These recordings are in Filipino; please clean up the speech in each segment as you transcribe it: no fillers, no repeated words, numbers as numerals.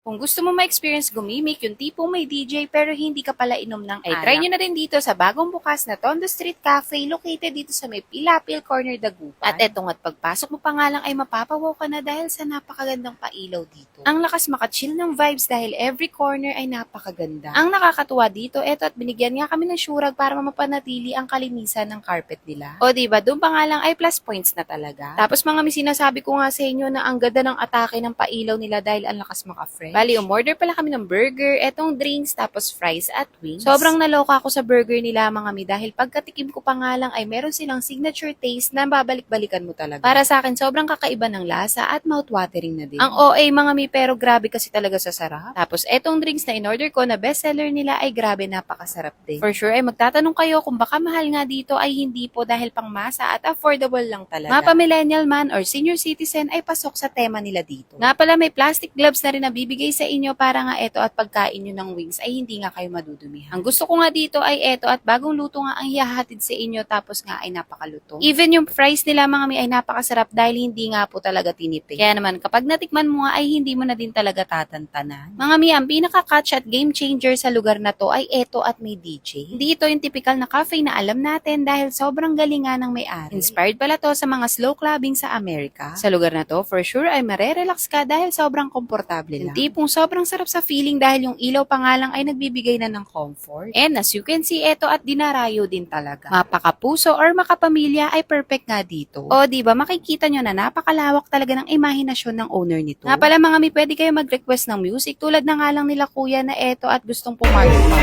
Kung gusto mo ma-experience gumimik, yung tipong may DJ pero hindi ka pala inom ng alak, ay try nyo na rin dito sa bagong bukas na Tondo Street Cafe located dito sa may Pilapil Corner, Dagupan. At etong at pagpasok mo pa nga lang ay mapapawaw ka na dahil sa napakagandang pailaw dito. Ang lakas makachill ng vibes dahil every corner ay napakaganda. Ang nakakatuwa dito, eto at binigyan nga kami ng syurag para mapanatili ang kalinisan ng carpet nila. O diba, doon pa nga lang ay plus points na talaga. Tapos mga sinasabi ko nga sa inyo na ang ganda ng atake ng pailaw nila dahil ang lakas maka-fresh. Bali, umorder pala kami ng burger, etong drinks, tapos fries at wings. Sobrang naloka ako sa burger nila mga mi dahil pagkatikim ko pa nga lang ay meron silang signature taste na babalik-balikan mo talaga. Para sa akin, sobrang kakaiba ng lasa at mouth-watering na din. Ang OA mga mi pero grabe kasi talaga sa sarap. Tapos etong drinks na in-order ko na bestseller nila ay grabe napakasarap din. For sure ay magtatanong kayo kung baka mahal nga dito ay hindi po dahil pangmasa at affordable lang talaga. Mga pa-millennial man or senior citizen ay pasok sa tema nila dito. Nga pala may plastic gloves na rin na bibigay sa inyo para nga eto at pagkain nyo ng wings ay hindi nga kayo madudumihan. Ang gusto ko nga dito ay eto at bagong luto nga ang hihahatid sa inyo tapos nga ay napakaluto. Even yung fries nila mga mi ay napakasarap dahil hindi nga po talaga tinipid. Kaya naman kapag natikman mo nga ay hindi mo na din talaga tatantanan. Mga mi, ang pinaka-catch at game changer sa lugar na to ay eto at may DJ. Hindi ito yung typical na cafe na alam natin dahil sobrang galing nga ng may-ari. Inspired pala to sa mga slow clubbing sa Amerika. Sa lugar na to, for sure ay marerelax ka dahil sobrang komportable lang. Tipong sobrang sarap sa feeling dahil yung ilaw pa nga lang ay nagbibigay na ng comfort. And as you can see, eto at dinarayo din talaga. Mapakapuso or makapamilya ay perfect nga dito. O diba, makikita nyo na napakalawak talaga ng imahinasyon ng owner nito. Nga pala mga mi, pwede kayo mag-request ng music tulad na nga lang nila kuya na eto at gustong pumarty pa.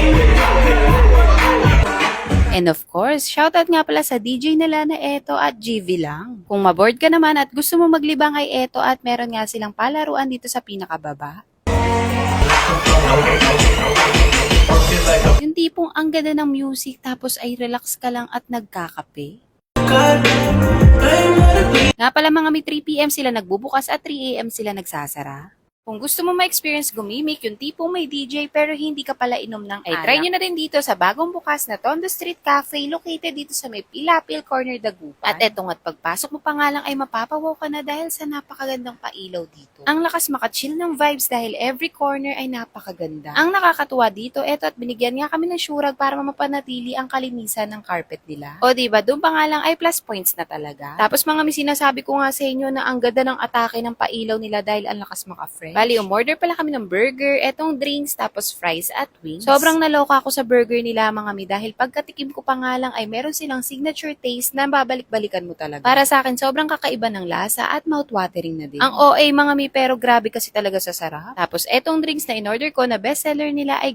And of course, shoutout nga pala sa DJ nila na eto at GV lang. Kung maboard ka naman at gusto mo maglibang ay eto at meron nga silang palaruan dito sa pinakababa. Yung tipong ang ganda ng music tapos ay relax ka lang at nagkakape. Nga pala mga may 3 PM sila nagbubukas at 3 AM sila nagsasara. Kung gusto mo ma-experience gumimik, yung tipong may DJ pero hindi ka pala inom ng alak, ay try nyo na rin dito sa bagong bukas na Tondo Street Cafe located dito sa may Pilapil Corner, Dagupan. At etong at pagpasok mo pa nga lang ay mapapawaw ka na dahil sa napakagandang pailaw dito. Ang lakas makachill ng vibes dahil every corner ay napakaganda. Ang nakakatuwa dito, eto at binigyan nga kami ng syurag para mapanatili ang kalinisan ng carpet nila. O diba, doon pa nga lang ay plus points na talaga. Tapos mga sinasabi ko nga sa inyo na ang ganda ng atake ng pailaw nila dahil ang lakas maka-fresh. Bali, umorder pala kami ng burger, etong drinks, tapos fries at wings. Sobrang naloka ako sa burger nila mga mi dahil pagkatikim ko pa nga lang ay meron silang signature taste na babalik-balikan mo talaga. Para sa akin, sobrang kakaiba ng lasa at mouth-watering na din. Ang OA mga mi pero grabe kasi talaga sa sarap. Tapos etong drinks na in-order ko na bestseller nila ay